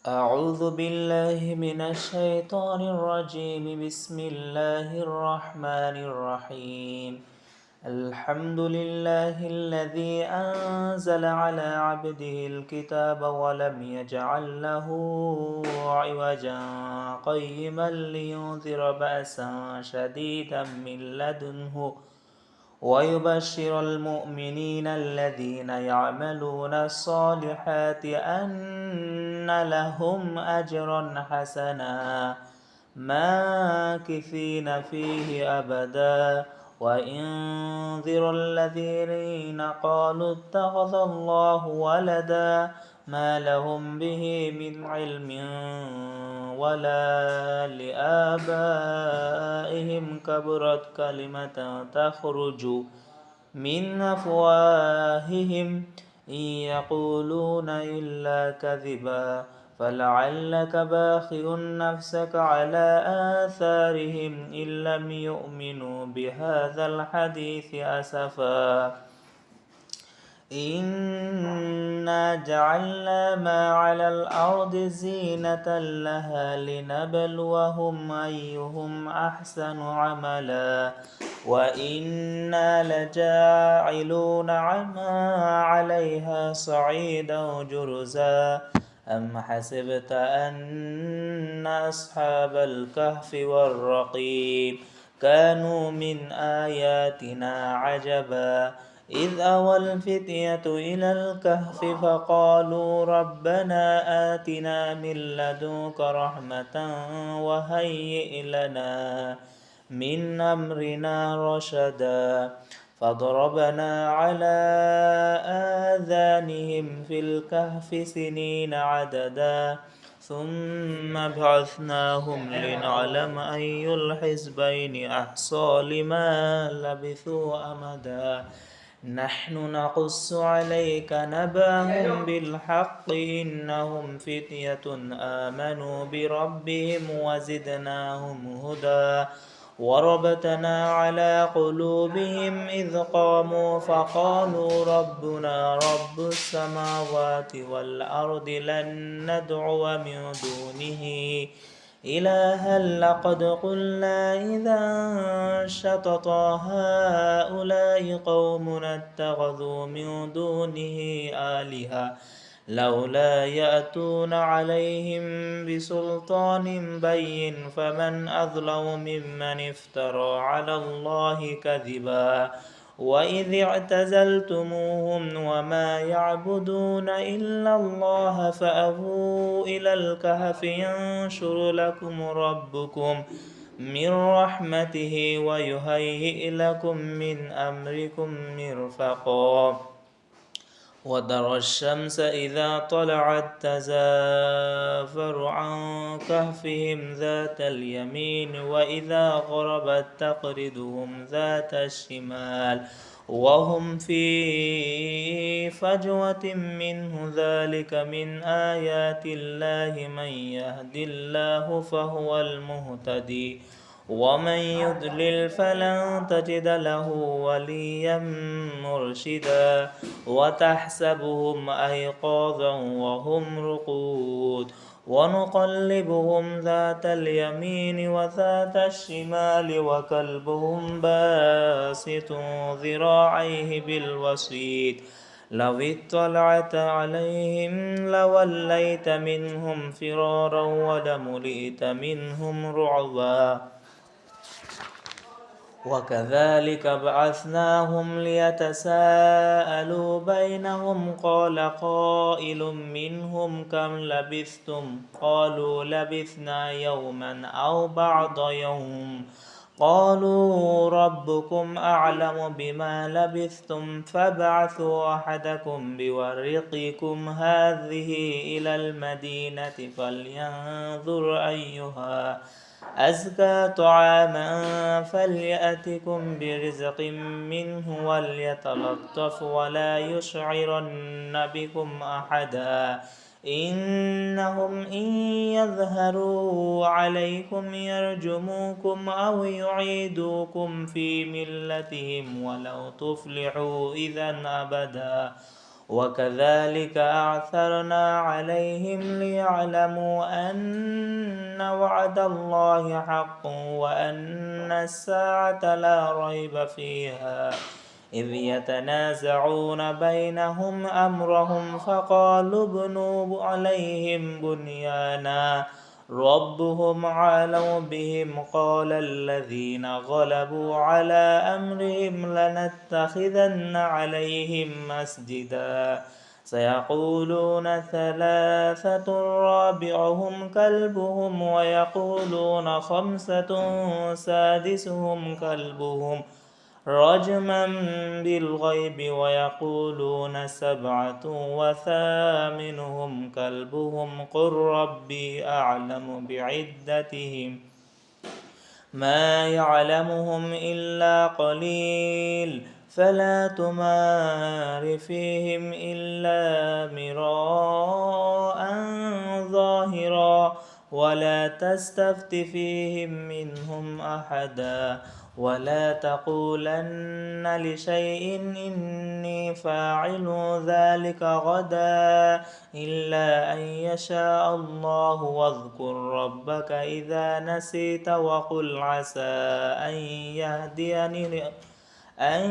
أعوذ بالله من الشيطان الرجيم. بسم الله الرحمن الرحيم. الحمد لله الذي أنزل على عبده الكتاب ولم يجعل له عوجا قيما لينذر بأسا شديدا من لدنه ويبشر المؤمنين الذين يعملون الصالحات أن لهم أجرا حسنا ماكثين فيه أبدا وإنذر الذين قالوا اتخذ الله ولدا ما لهم به من علم ولا لآبائهم كبرت كلمة تخرج من أفواههم إن يقولون إلا كذبا فلعلك باخع نفسك على آثارهم إن لم يؤمنوا بهذا الحديث أسفا إنا جعلنا ما على الأرض زينة لها لنبلوهم أيهم أحسن عملا وإنا لجاعلون ما عليها صعيدا جرزا أم حسبت أن أصحاب الكهف والرقيم كانوا من آياتنا عجبا إذ أوى الفتية إلى الكهف فقالوا ربنا آتنا من لدنك رحمة وهيئ لنا من أمرنا رشدا فضربنا على آذانهم في الكهف سنين عددا ثم بعثناهم لنعلم أي الحزبين أحصى لما لبثوا أمدا نحن نقص عليك نبأهم بالحق إنهم فتية آمنوا بربهم وزدناهم هدى وربطنا على قلوبهم إذ قاموا فقالوا ربنا رب السماوات والأرض لن ندعو من دونه إلها لقد قلنا إذا شططا هؤلاء قومنا اتخذوا من دونه آلهة لولا يأتون عليهم بسلطان بين فمن أظلم ممن افترى على الله كذبا وإذ اعتزلتموهم وما يعبدون إلا الله فأووا إلى الكهف ينشر لكم ربكم من رحمته ويهيئ لكم من أمركم مرفقا وترى الشمس إذا طلعت تزافر عن كهفهم ذات اليمين وإذا غربت تقرضهم ذات الشمال وهم في فجوة منه ذلك من آيات الله من يهد الله فهو المهتدي ومن يضلل فلن تجد له وليا مرشدا وتحسبهم أيقاظا وهم رقود ونقلبهم ذات اليمين وذات الشمال وكلبهم باسط ذراعيه بالوسيد لو اطلعت عليهم لوليت منهم فرارا ولملئت منهم رعبا وكذلك بعثناهم ليتساءلوا بينهم قال قائل منهم كم لبثتم قالوا لبثنا يوما أو بعض يوم قالوا ربكم أعلم بما لبثتم فابعثوا أحدكم بورقكم هذه إلى المدينة فلينظر أيها أزكى طعاما فليأتكم برزق منه وليتلطف ولا يشعرن بكم أحدا إنهم إن يظهروا عليكم يرجموكم أو يعيدوكم في ملتهم ولو تفلحوا إذا أبدا وكذلك أعثرنا عليهم ليعلموا أن وعد الله حق وأن الساعة لا ريب فيها إذ يتنازعون بينهم أمرهم فقالوا ابنوا عليهم بنيانا ربهم أعلم بهم قال الذين غلبوا على أمرهم لنتخذن عليهم مسجدا سيقولون ثلاثة رابعهم كلبهم ويقولون خمسة سادسهم كلبهم رجما بالغيب ويقولون سبعة وثامنهم كلبهم قل ربي أعلم بعدتهم ما يعلمهم إلا قليل فلا تمار فيهم إلا مراء ظاهرا ولا تستفت فيهم منهم أحدا ولا تقولن لشيء إني فاعل ذلك غدا إلا أن يشاء الله واذكر ربك إذا نسيت وقل عسى أن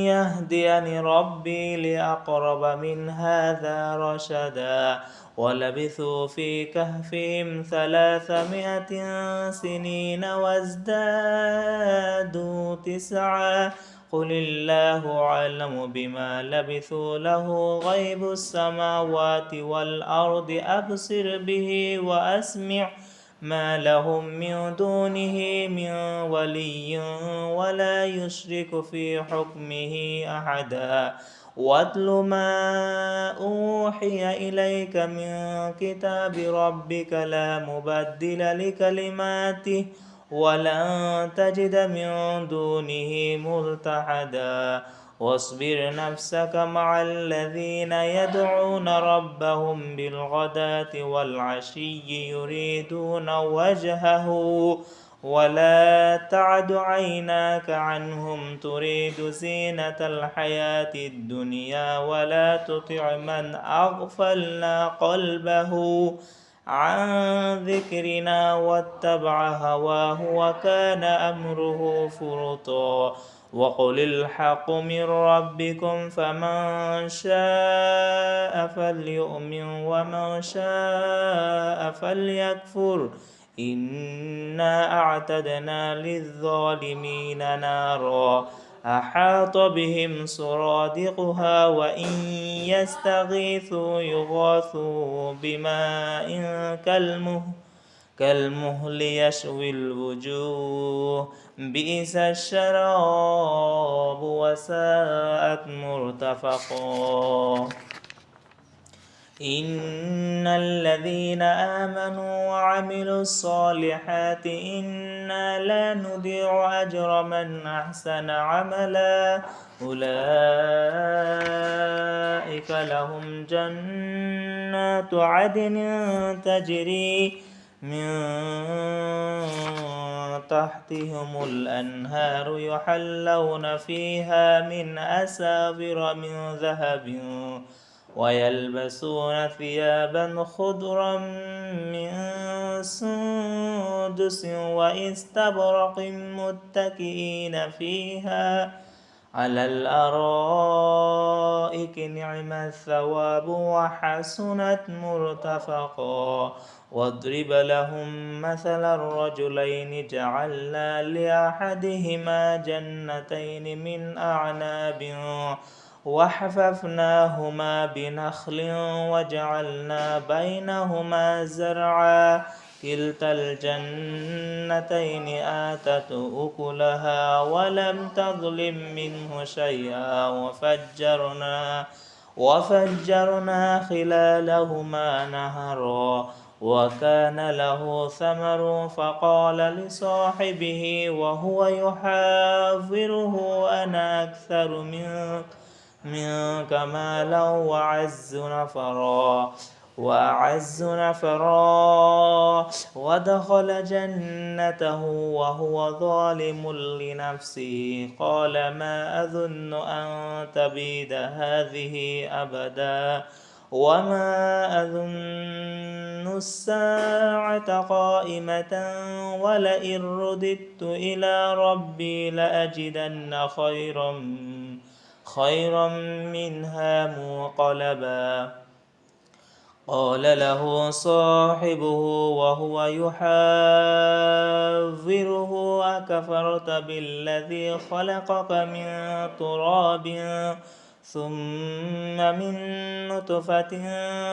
يهديني ربي لأقرب من هذا رشدا ولبثوا في كهفهم 300 سنين وازدادوا 9 قل الله أعلم بما لبثوا له غيب السماوات والأرض أبصر به وأسمع ما لهم من دونه من ولي ولا يشرك في حكمه أحدا واتل ما أوحي إليك من كتاب ربك لا مبدل لكلماته ولن تجد من دونه ملتحدا واصبر نفسك مع الذين يدعون ربهم بالغداة والعشي يريدون وجهه ولا تعد عيناك عنهم تريد زينة الحياة الدنيا ولا تطع من أغفلنا قلبه عن ذكرنا واتبع هواه وكان أمره فرطا وقل الحق من ربكم فمن شاء فليؤمن ومن شاء فليكفر إنا أعتدنا للظالمين نارا أحاط بهم سرادقها وإن يستغيثوا يغاثوا بماء كالمهل يشوي الوجوه بئس الشراب وساءت مرتفقا إن الذين آمنوا وعملوا الصالحات إنا لا نضيع أجر من أحسن عملا أولئك لهم جنات عدن تجري من تحتهم الأنهار يحلون فيها من أساور من ذهب ويلبسون ثيابا خضرا من سندس واستبرق متكئين فيها على الأرائك نعم الثواب وحسنت مرتفقا واضرب لهم مثل الرجلين جعلنا لأحدهما جنتين من أعناب وحففناهما بنخل وجعلنا بينهما زرعا كلتا الجنتين آتت أكلها ولم تظلم منه شيئا وفجرنا خلالهما نهرا وكان له ثمر فقال لصاحبه وهو يحاوره أنا أكثر منك مالا وأعز نفرا وأعز نفرا، ودخل جنته وهو ظالم لنفسه قال ما أظن أن تبيد هذه أبدا وما أظن الساعة قائمة ولئن رددت إلى ربي لأجدن خيرا منها منقلبا. قال له صاحبه وهو يحاوره أكفرت بالذي خلقك من تراب ثم من نطفة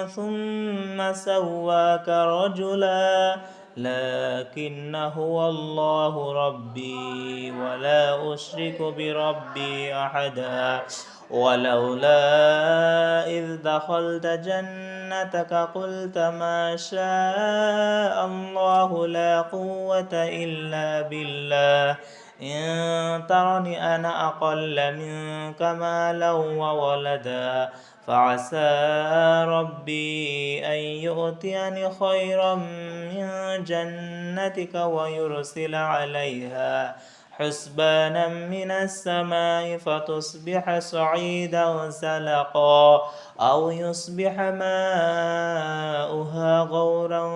ثم سواك رجلا لكن هو الله ربي ولا أشرك بربي أحدا. ولولا إذ دخلت جنتك قلت ما شاء الله لا قوة إلا بالله إن ترني أنا أقل منك مالا وولدا فعسى ربي أن يؤتيني خيرا من جنتك ويرسل عليها حسبانا من السماء فتصبح صعيدا زلقا أو يصبح ماؤها غورا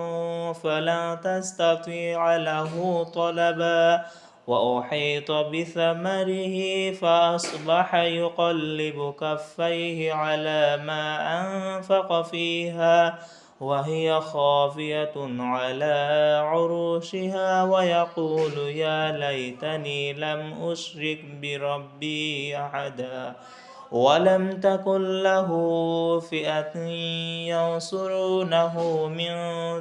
فلا تستطيع له طلبا. وأحيط بثمره فأصبح يقلب كفيه على ما أنفق فيها وهي خافية على عروشها ويقول يا ليتني لم أشرك بربي أحدا ولم تكن له فئة ينصرونه من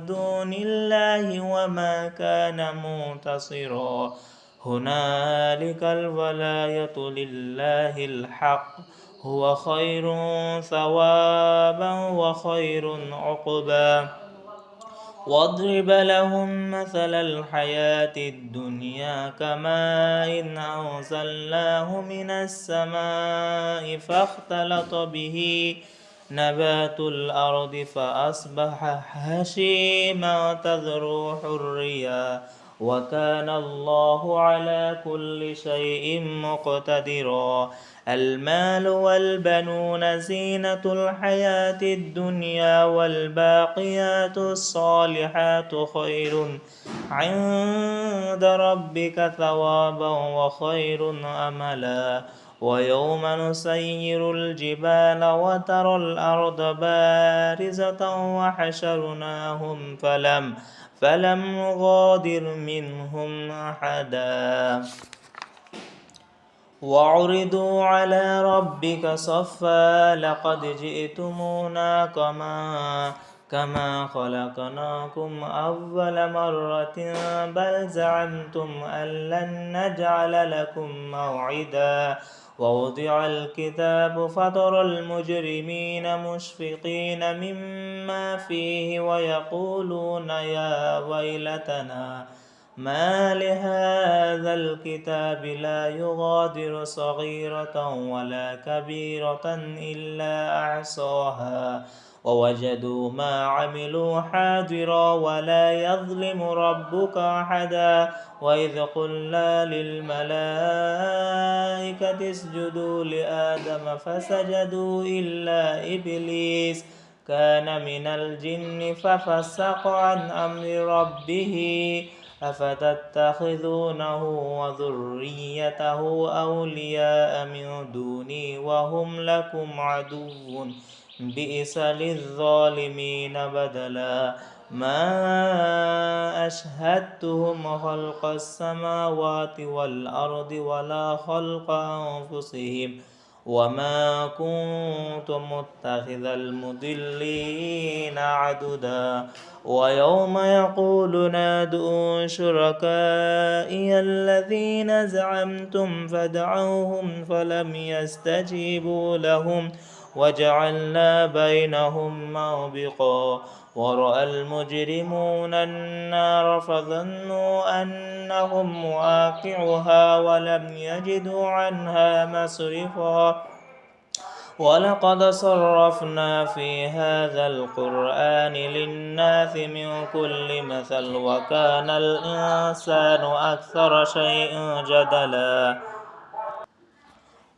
دون الله وما كان منتصرا. هنالك الولاية لله الحق هو خير ثوابا وخير عقبا. واضرب لهم مثل الحياة الدنيا كماء إن أنزلناه من السماء فاختلط به نبات الأرض فأصبح هشيما تذروح الرياح وكان الله على كل شيء مقتدرا. المال والبنون زينة الحياة الدنيا والباقيات الصالحات خير عند ربك ثوابا وخير أملا. ويوم نسير الجبال وترى الأرض بارزة وحشرناهم فلم نغادر منهم أحدا وعرضوا على ربك صفا لقد جئتمونا كما خلقناكم أول مرة بل زعمتم أن لن نجعل لكم موعدا. ووضع الكتاب فترى المجرمين مشفقين مما فيه ويقولون يا ويلتنا ما لهذا الكتاب لا يغادر صغيرة ولا كبيرة إلا أحصاها ووجدوا ما عملوا حاضرا ولا يظلم ربك أحدا. وإذ قلنا للملائكة اسجدوا لآدم فسجدوا إلا إبليس كان من الجن ففسق عن أمر ربه أفتتخذونه وذريته أولياء من دوني وهم لكم عدو بئس للظالمين بدلا. ما أشهدتهم خلق السماوات والأرض ولا خلق أنفسهم وما كنت متخذ المضلين عضدا. ويوم يقول نادوا شركائي الذين زعمتم فدعوهم فلم يستجيبوا لهم وجعلنا بينهم موبقا. ورأى المجرمون النار فظنوا أنهم مواقعها ولم يجدوا عنها مصرفا ولقد صرفنا في هذا القرآن للناس من كل مثل وكان الإنسان أكثر شيء جدلا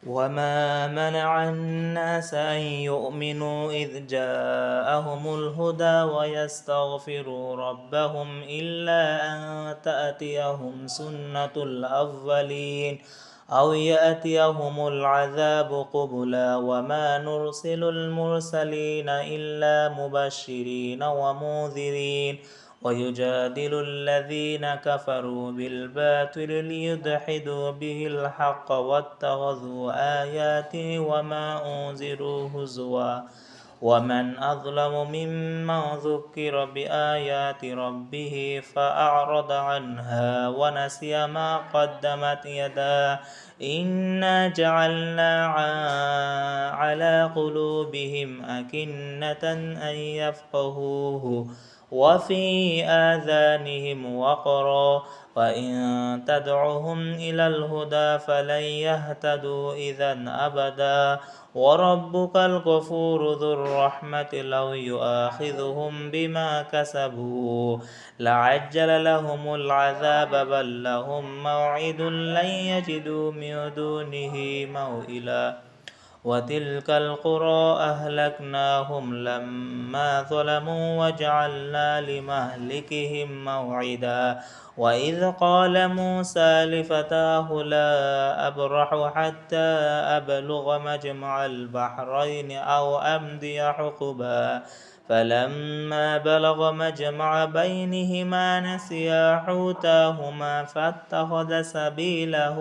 وما منع الناس أن يؤمنوا إذ جاءهم الهدى ويستغفروا ربهم إلا أن تأتيهم سنة الأولين أو يأتيهم العذاب قبلا وما نرسل المرسلين إلا مبشرين ومنذرين ويجادل الذين كفروا بالباطل ليدحدوا به الحق واتخذوا آياتي وما أنذروا هزوا ومن أظلم ممن ذكر بآيات ربه فأعرض عنها ونسي ما قدمت يداه إنا جعلنا على قلوبهم أكنة أن يفقهوه وفي آذانهم وقرا وإن تدعهم إلى الهدى فلن يهتدوا إذا أبدا وربك الغفور ذو الرحمة لو يؤاخذهم بما كسبوا لعجل لهم العذاب بل لهم موعد لن يجدوا من دونه موئلا وتلك القرى أهلكناهم لما ظلموا وجعلنا لمهلكهم موعدا وإذ قال موسى لفتاه لا أبرح حتى أبلغ مجمع البحرين أو أمضي حقبا فلما بلغ مجمع بينهما نسيا حوتاهما فاتخذ سبيله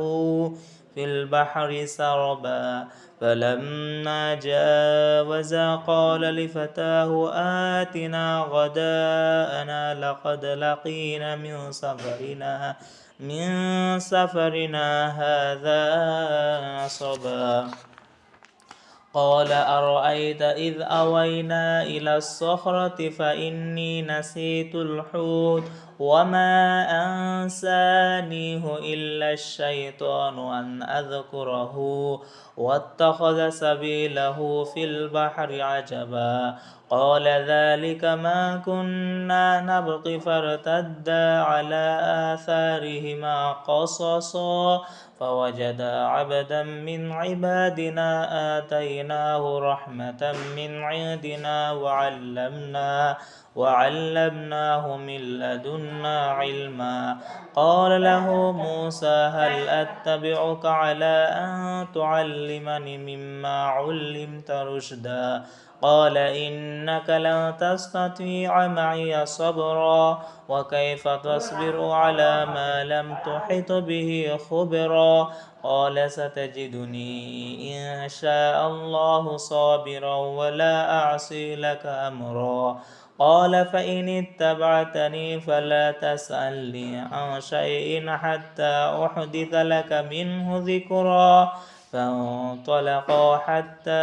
في البحر سربا فلما جاوزا قال لفتاه آتنا غداءنا لقد لقينا من سفرنا هذا نصبا قال أرأيت إذ أوينا إلى الصخرة فإني نسيت الحوت وما أنسانيه إلا الشيطان أن أذكره واتخذ سبيله في البحر عجبا قال ذلك ما كنا نبغي فارتدا على آثارهما قصصا فوجدا عبدا من عبادنا آتيناه رحمة من عندنا وعلمناه من لدنا علما قال له موسى هل أتبعك على أن تعلمني مما علمت رشدا قال إنك لن تستطيع معي صبرا وكيف تصبر على ما لم تحط به خبرا قال ستجدني إن شاء الله صابرا ولا أعصي لك أمرا قال فإن اتبعتني فلا تسألني عن شيء حتى أحدث لك منه ذكرا فانطلقا حتى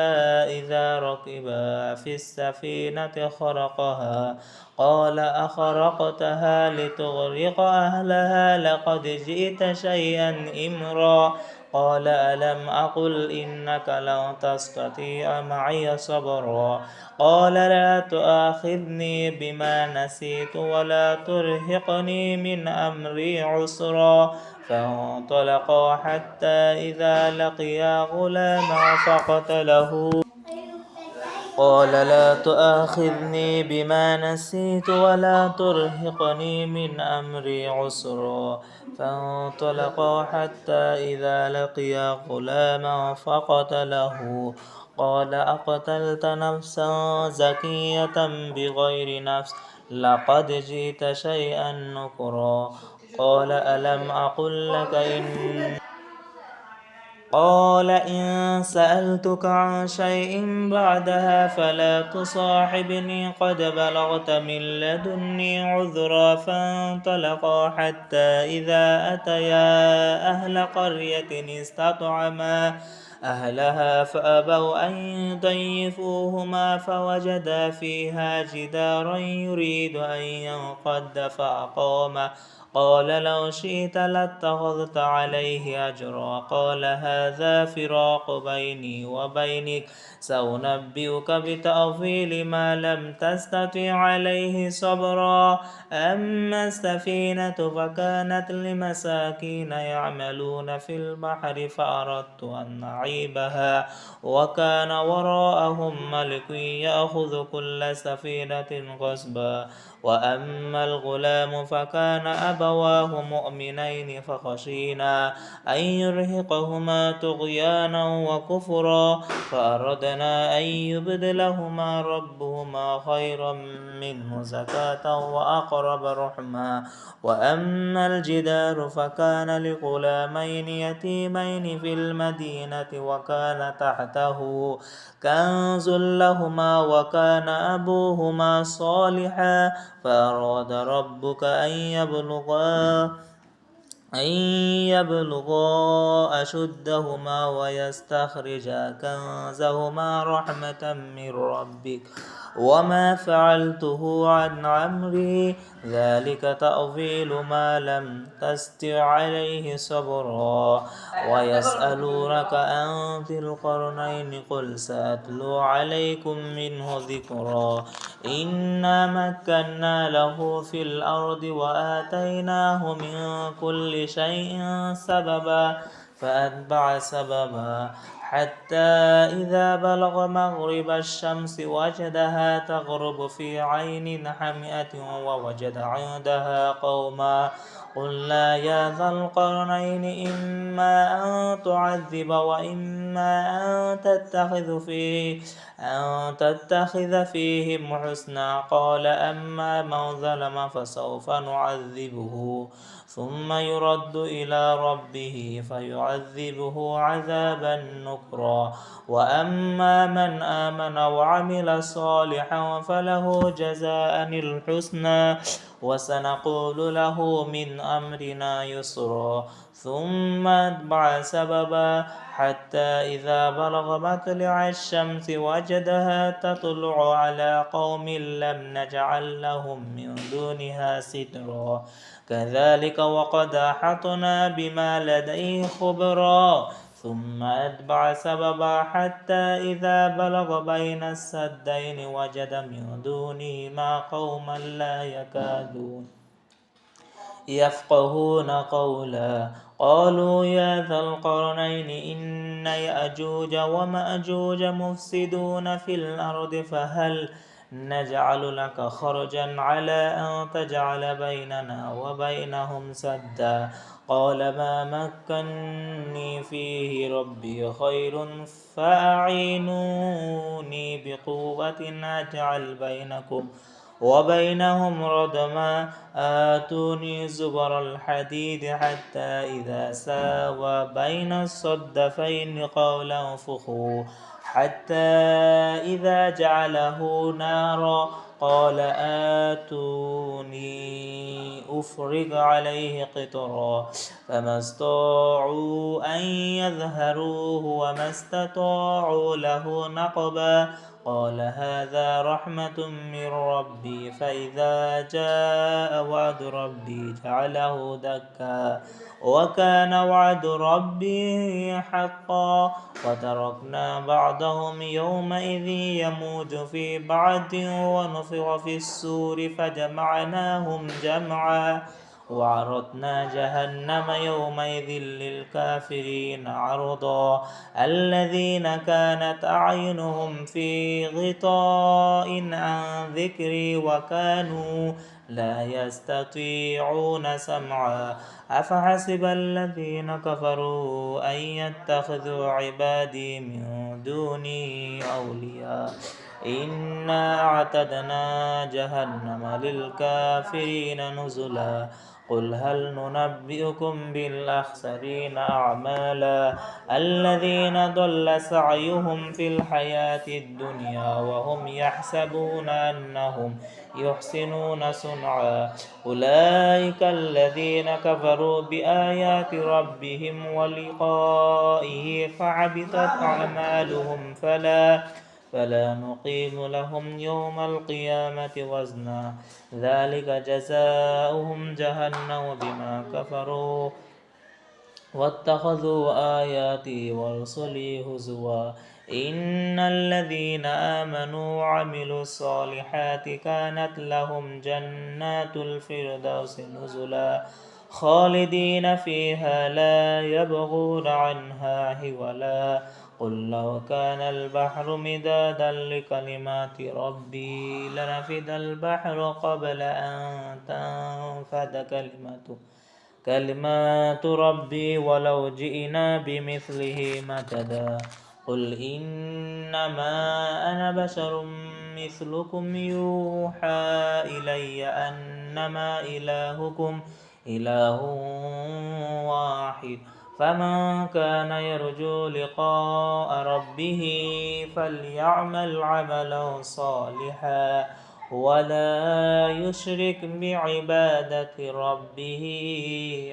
إذا ركبا في السفينة خرقها قال أخرقتها لتغرق أهلها لقد جئت شيئا إمرا قال ألم أقل إنك لن تستطيع معي صبرا قال لا تؤاخذني بما نسيت ولا ترهقني من أمري عسرا فانطلقا حتى إذا لقيا غلاما فقتله قال لا تؤاخذني بما نسيت ولا ترهقني من أمري عسرا فانطلقا حتى إذا لقيا غلاما فقتله قال أقتلت نفسا زكية بغير نفس لقد جئت شيئا نكرا قال ألم أقل لك قال إن سألتك عن شيء بعدها فلا تصاحبني قد بلغت من لدني عذرا فانطلقا حتى إذا أتيا أهل قرية استطعما أهلها فأبوا أن يضيفوهما فوجدا فيها جدارا يريد أن ينقض فأقامه قال لو شئت لاتخذت عليه أجرا. قال هذا فراق بيني وبينك، سأنبئك بتأويل ما لم تستطع عليه صبرا. أما السفينة فكانت لمساكين يعملون في البحر فأردت أن أعيبها وكان وراءهم ملك يأخذ كل سفينة غصبا. وأما الغلام فكان أبواه مؤمنين فخشينا أن يرهقهما طغيانا وكفرا، فأردنا أن يبدلهما ربهما خيرا منه زكاة وأقرب رحما. وأما الجدار فكان لغلامين يتيمين في المدينة وكان تحته كنز لهما وكان أبوهما صالحا، فأراد ربك أن يبلغا أشدهما ويستخرجا كنزهما رحمة من ربك وما فعلته عن أمري، ذلك تأويل ما لم تستطع عليه صبرا. ويسألونك عن ذي القرنين قل سأتلو عليكم منه ذكرا. إنا مكنا له في الأرض وآتيناه من كل شيء سببا فأتبع سببا حتى إذا بلغ مغرب الشمس وجدها تغرب في عين حمئة ووجد عندها قوما. قلنا يا ذا القرنين إما أن تعذب وإما أن تتخذ فيهم حسنا. قال أما من ظلم فسوف نعذبه ثم يرد إلى ربه فيعذبه عذابا نكرا. وأما من آمن وعمل صالحا فله جزاء الحسنى وسنقول له من أمرنا يسرا. ثم أتبع سببا حتى إذا بلغ مطلع الشمس وجدها تطلع على قوم لم نجعل لهم من دونها سترا. كذلك وقد أحطنا بما لديه خبرا. ثم أتبع سببا حتى إذا بلغ بين السدين وجد من دونهما قوما لا يكادون يفقهون قولا. قالوا يا ذا القرنين إن يأجوج ومأجوج مفسدون في الأرض فهل نجعل لك خرجا على أن تجعل بيننا وبينهم سدا. قال ما مكني فيه ربي خير فأعينوني بقوة أجعل بينكم وبينهم ردما. آتوني زبر الحديد حتى إذا ساوى بين الصدفين قال انفخوا حتى إذا جعله نارا قال آتوني أفرغ عليه قطرا. فما استطاعوا أن يظهروه وما استطاعوا له نقبا. قال هذا رحمة من ربي فإذا جاء وعد ربي جعله دكا وكان وعد ربي حقا. وتركنا بعضهم يومئذ يموج في بعض ونفخ في السور فجمعناهم جمعا. وعرضنا جهنم يومئذ للكافرين عرضا. الذين كانت أعينهم في غطاء عن ذكري وكانوا لا يستطيعون سمعا. أفحسب الذين كفروا أن يتخذوا عبادي من دوني أولياء إنا أعتدنا جهنم للكافرين نزلا. قل هل ننبئكم بالأخسرين أعمالا الذين ضل سعيهم في الحياة الدنيا وهم يحسبون أنهم يحسنون صنعا. أولئك الذين كفروا بآيات ربهم ولقائه فحبطت أعمالهم فلا نقيم لهم يوم القيامة وزنا ذلك جزاؤهم جهنم بما كفروا واتخذوا آياتي ورسلي هزوا إن الذين آمنوا وعملوا الصالحات كانت لهم جنات الفردوس نزلا خالدين فيها لا يبغون عنها حولا قل لو كان البحر مدادا لكلمات ربي لنفد البحر قبل أن تنفد كلمات ربي ولو جئنا بمثله مددا قل إنما أنا بشر مثلكم يوحى إلي أنما إلهكم إله واحد فمن كان يرجو لقاء ربه فليعمل عملا صالحا ولا يشرك بعبادة ربه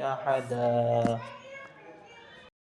أحدا.